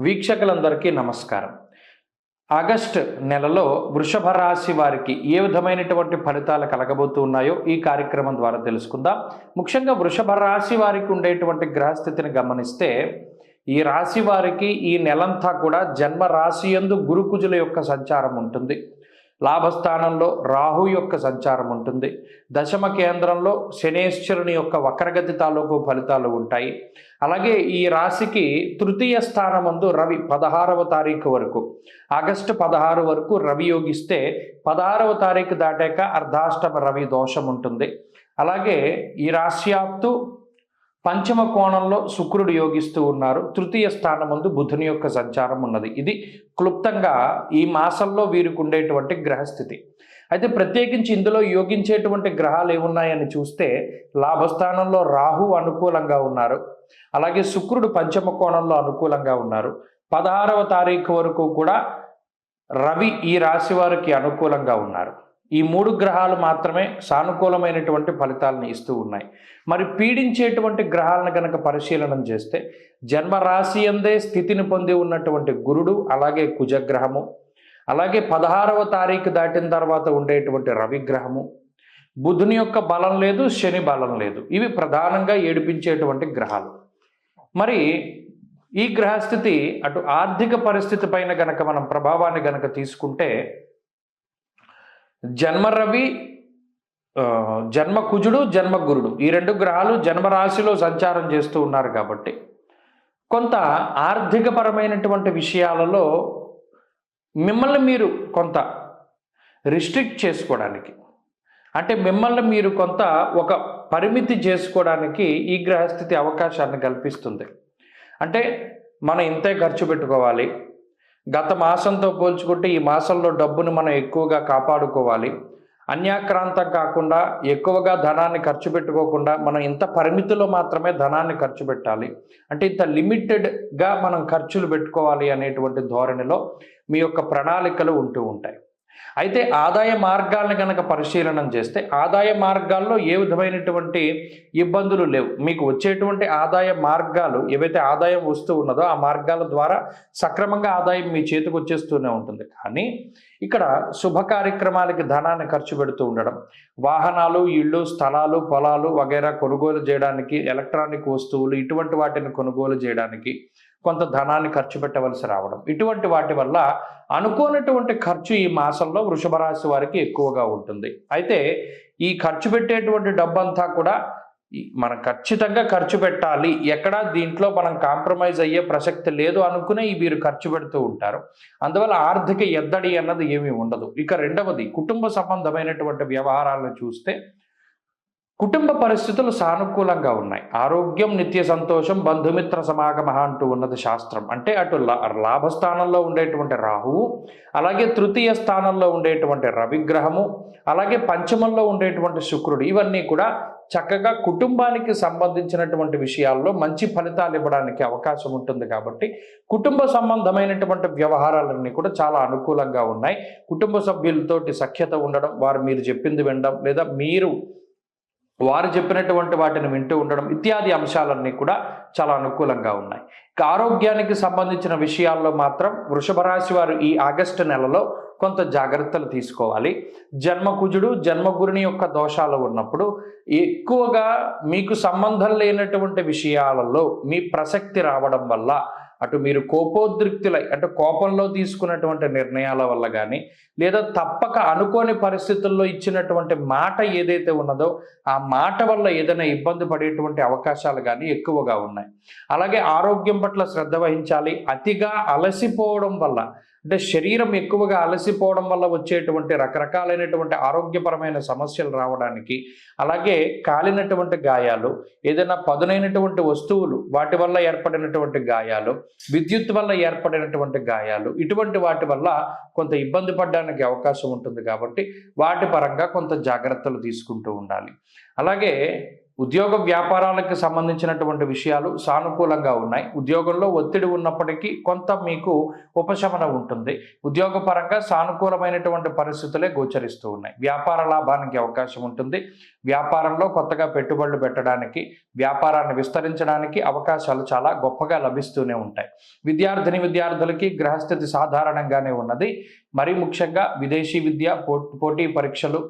వీక్షకులందరికీ నమస్కారం. ఆగస్ట్ నెలలో వృషభ రాశి వారికి ఏ విధమైనటువంటి ఫలితాలు కలగబోతూ ఉన్నాయో ఈ కార్యక్రమం ద్వారా తెలుసుకుందాం. ముఖ్యంగా వృషభ రాశి వారికి ఉండేటువంటి గ్రహస్థితిని గమనిస్తే ఈ రాశి వారికి ఈ నెలంతా కూడా జన్మ రాశి యందు గురుకుజుల యొక్క సంచారం ఉంటుంది. లాభస్థానంలో రాహు యొక్క సంచారం ఉంటుంది. దశమ కేంద్రంలో శనేశ్వరుని యొక్క వక్రగతి తాలూకు ఫలితాలు ఉంటాయి. అలాగే ఈ రాశికి తృతీయ స్థానమందు రవి 16వ తారీఖు వరకు, ఆగస్టు 16 వరకు రవి యోగిస్తే 16వ తారీఖు దాటాక అర్ధాష్టమ రవి దోషం ఉంటుంది. అలాగే ఈ రాశ్యాప్తు పంచమ కోణంలో శుక్రుడు యోగిస్తూ ఉన్నారు. తృతీయ స్థానమందు బుధుని యొక్క సంచారం ఉన్నది. ఇది క్లుప్తంగా ఈ మాసంలో వీరికి ఉండేటువంటి గ్రహస్థితి. అయితే ప్రత్యేకించి ఇందులో యోగించేటువంటి గ్రహాలు ఏమున్నాయని చూస్తే లాభస్థానంలో రాహు అనుకూలంగా ఉన్నారు. అలాగే శుక్రుడు పంచమ కోణంలో అనుకూలంగా ఉన్నారు. 16వ తారీఖు వరకు కూడా రవి ఈ రాశి వారికి అనుకూలంగా ఉన్నారు. ఈ 3 గ్రహాలు మాత్రమే సానుకూలమైనటువంటి ఫలితాలను ఇస్తూ ఉన్నాయి. మరి పీడించేటువంటి గ్రహాలను కనుక పరిశీలన చేస్తే జన్మరాశి యందే స్థితిని పొంది ఉన్నటువంటి గురుడు, అలాగే కుజగ్రహము, అలాగే 16వ తారీఖు దాటిన తర్వాత ఉండేటువంటి రవిగ్రహము, బుధుని యొక్క బలం లేదు, శని బలం లేదు. ఇవి ప్రధానంగా ఏడిపించేటువంటి గ్రహాలు. మరి ఈ గ్రహస్థితి అటు ఆర్థిక పరిస్థితి పైన గనక మనం ప్రభావాన్ని గనక తీసుకుంటే జన్మ రవి, జన్మ కుజుడు, జన్మ గురుడు ఈ 2 గ్రహాలు జన్మరాశిలో సంచారం చేస్తూ ఉన్నారు. కాబట్టి కొంత ఆర్థికపరమైనటువంటి విషయాలలో మిమ్మల్ని మీరు కొంత రిస్ట్రిక్ట్ చేసుకోవడానికి, అంటే మిమ్మల్ని మీరు కొంత ఒక పరిమితి చేసుకోవడానికి ఈ గ్రహస్థితి అవకాశాన్ని కల్పిస్తుంది. అంటే మనం ఇంతే ఖర్చు పెట్టుకోవాలి, గత మాసంతో పోల్చుకుంటే ఈ మాసంలో డబ్బును మనం ఎక్కువగా కాపాడుకోవాలి, అన్యాక్రాంతం కాకుండా ఎక్కువగా ధనాన్ని ఖర్చు పెట్టుకోకుండా మనం ఇంత పరిమితిలో మాత్రమే ధనాన్ని ఖర్చు పెట్టాలి, అంటే ఇంత లిమిటెడ్గా మనం ఖర్చులు పెట్టుకోవాలి అనేటువంటి ధోరణిలో మీ యొక్క ప్రణాళికలు ఉంటూ ఉంటాయి. అయితే ఆదాయ మార్గాలను కనుక పరిశీలన చేస్తే ఆదాయ మార్గాల్లో ఏ విధమైనటువంటి ఇబ్బందులు లేవు. మీకు వచ్చేటువంటి ఆదాయ మార్గాలు ఏవైతే ఆదాయం వస్తూ ఉన్నదో ఆ మార్గాల ద్వారా సక్రమంగా ఆదాయం మీ చేతికి వచ్చేస్తూనే ఉంటుంది. కానీ ఇక్కడ శుభ కార్యక్రమాలకి ధనాన్ని ఖర్చు పెడుతూ ఉండడం, వాహనాలు, ఇళ్ళు, స్థలాలు, పొలాలు వగైరా కొనుగోలు చేయడానికి, ఎలక్ట్రానిక్ వస్తువులు ఇటువంటి వాటిని కొనుగోలు చేయడానికి కొంత ధనాన్ని ఖర్చు పెట్టవలసి రావడం, ఇటువంటి వాటి వల్ల అనుకోనటువంటి ఖర్చు ఈ మాసంలో వృషభ రాశి వారికి ఎక్కువగా ఉంటుంది. అయితే ఈ ఖర్చు పెట్టేటువంటి డబ్బంతా కూడా మనం ఖచ్చితంగా ఖర్చు పెట్టాలి, ఎక్కడా దీంట్లో మనం కాంప్రమైజ్ అయ్యే ప్రసక్తి లేదు అనుకునే వీరు ఖర్చు పెడుతూ ఉంటారు. అందువల్ల ఆర్థిక ఎద్దడి అన్నది ఏమీ ఉండదు. ఇక రెండవది కుటుంబ సంబంధమైనటువంటి వ్యవహారాలను చూస్తే కుటుంబ పరిస్థితులు సానుకూలంగా ఉన్నాయి. ఆరోగ్యం, నిత్య సంతోషం, బంధుమిత్ర సమాగమ అంటూ ఉన్నది శాస్త్రం. అంటే అటు లాభస్థానంలో ఉండేటువంటి రాహువు, అలాగే తృతీయ స్థానంలో ఉండేటువంటి రవిగ్రహము, అలాగే పంచమంలో ఉండేటువంటి శుక్రుడు, ఇవన్నీ కూడా చక్కగా కుటుంబానికి సంబంధించినటువంటి విషయాల్లో మంచి ఫలితాలు ఇవ్వడానికి అవకాశం ఉంటుంది. కాబట్టి కుటుంబ సంబంధమైనటువంటి వ్యవహారాలన్నీ కూడా చాలా అనుకూలంగా ఉన్నాయి. కుటుంబ సభ్యులతోటి సఖ్యత ఉండడం, వారు మీరు చెప్పింది వినడం, లేదా మీరు వారు చెప్పినటువంటి వాటిని వింటూ ఉండడం ఇత్యాది అంశాలన్నీ కూడా చాలా అనుకూలంగా ఉన్నాయి. ఇక ఆరోగ్యానికి సంబంధించిన విషయాల్లో మాత్రం వృషభ రాశి వారు ఈ ఆగస్టు నెలలో కొంత జాగ్రత్తలు తీసుకోవాలి. జన్మకుజుడు, జన్మగురుని యొక్క దోషాలు ఉన్నప్పుడు ఎక్కువగా మీకు సంబంధం లేనటువంటి విషయాలలో మీ ప్రసక్తి రావడం వల్ల అటు మీరు కోపోద్రిక్తులై, అంటే కోపంలో తీసుకున్నటువంటి నిర్ణయాల వల్ల కానీ, లేదా తప్పక అనుకోని పరిస్థితుల్లో ఇచ్చినటువంటి మాట ఏదైతే ఉన్నదో ఆ మాట వల్ల ఏదైనా ఇబ్బంది పడేటువంటి అవకాశాలు కానీ ఎక్కువగా ఉన్నాయి. అలాగే ఆరోగ్యం పట్ల శ్రద్ధ వహించాలి. అతిగా అలసిపోవడం వల్ల, అంటే శరీరం ఎక్కువగా అలసిపోవడం వల్ల వచ్చేటువంటి రకరకాలైనటువంటి ఆరోగ్యపరమైన సమస్యలు రావడానికి, అలాగే కాలినటువంటి గాయాలు, ఏదైనా పదునైనటువంటి వస్తువులు వాటి వల్ల ఏర్పడినటువంటి గాయాలు, విద్యుత్ వల్ల ఏర్పడినటువంటి గాయాలు, ఇటువంటి వాటి వల్ల కొంత ఇబ్బంది పడడానికి అవకాశం ఉంటుంది. కాబట్టి వాటి పరంగా కొంత జాగ్రత్తలు తీసుకుంటూ ఉండాలి. అలాగే ఉద్యోగ వ్యాపారాలకు సంబంధించినటువంటి విషయాలు సానుకూలంగా ఉన్నాయి. ఉద్యోగంలో ఒత్తిడి ఉన్నప్పటికీ కొంత మీకు ఉపశమనం ఉంటుంది. ఉద్యోగపరంగా సానుకూలమైనటువంటి పరిస్థితులే గోచరిస్తూ ఉన్నాయి. వ్యాపార లాభానికి అవకాశం ఉంటుంది. వ్యాపారంలో కొత్తగా పెట్టుబడులు పెట్టడానికి, వ్యాపారాన్ని విస్తరించడానికి అవకాశాలు చాలా గొప్పగా లభిస్తూనే ఉంటాయి. విద్యార్థులకి గ్రహస్థితి సాధారణంగానే ఉన్నది. మరీ ముఖ్యంగా విదేశీ విద్య, పోటీ పరీక్షలు,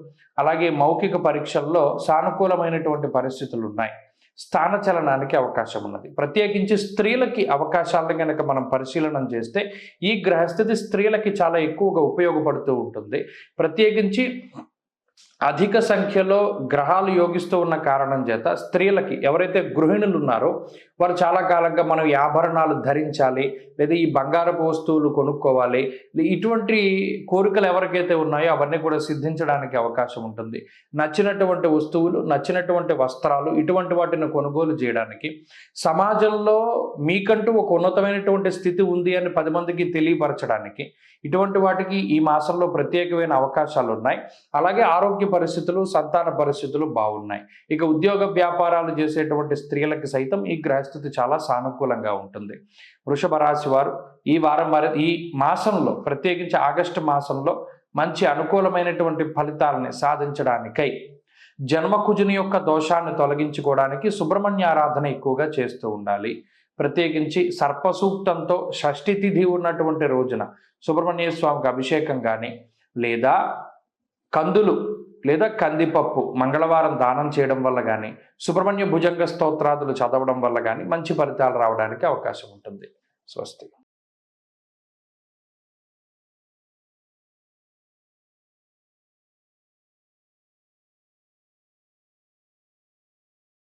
అలాగే మౌఖిక పరీక్షల్లో సానుకూలమైనటువంటి పరిస్థితులు ఉన్నాయి. స్థానచలనానికి అవకాశం ఉన్నది. ప్రత్యేకించి స్త్రీలకి అవకాశాలను కనుక మనం పరిశీలన చేస్తే ఈ గ్రహస్థితి స్త్రీలకి చాలా ఎక్కువగా ఉపయోగపడుతూ ఉంటుంది. ప్రత్యేకించి అధిక సంఖ్యలో గ్రహాలు యోగిస్తూ ఉన్న కారణం చేత స్త్రీలకి, ఎవరైతే గృహిణులు ఉన్నారో వారు చాలా కాలంగా మనం ఈ ఆభరణాలు ధరించాలి, లేదా ఈ బంగారపు వస్తువులు కొనుక్కోవాలి, ఇటువంటి కోరికలు ఎవరికైతే ఉన్నాయో అవన్నీ కూడా సిద్ధించడానికి అవకాశం ఉంటుంది. నచ్చినటువంటి వస్తువులు, నచ్చినటువంటి వస్త్రాలు, ఇటువంటి వాటిని కొనుగోలు చేయడానికి, సమాజంలో మీకంటూ ఒక ఉన్నతమైనటువంటి స్థితి ఉంది అని 10 మందికి తెలియపరచడానికి, ఇటువంటి వాటికి ఈ మాసంలో ప్రత్యేకమైన అవకాశాలు ఉన్నాయి. అలాగే ఆరోగ్య పరిస్థితులు, సంతాన పరిస్థితులు బాగున్నాయి. ఇక ఉద్యోగ వ్యాపారాలు చేసేటువంటి స్త్రీలకు సైతం ఈ గ్రహస్థితి చాలా సానుకూలంగా ఉంటుంది. వృషభ రాశి వారు ఈ మాసంలో, ప్రత్యేకించి ఆగస్టు మాసంలో మంచి అనుకూలమైనటువంటి ఫలితాలని సాధించడానికై జన్మకుజుని యొక్క దోషాన్ని తొలగించుకోవడానికి సుబ్రహ్మణ్య ఆరాధన ఎక్కువగా చేస్తూ ఉండాలి. ప్రత్యేకించి సర్పసూక్తంతో షష్ఠి తిథి ఉన్నటువంటి రోజున సుబ్రహ్మణ్య స్వామికి అభిషేకం కానీ, లేదా కందులు లేదా కందిపప్పు మంగళవారం దానం చేయడం వల్ల కానీ, సుబ్రహ్మణ్య భుజంగ స్తోత్రాదులు చదవడం వల్ల కానీ మంచి ఫలితాలు రావడానికి అవకాశం ఉంటుంది. స్వస్తి.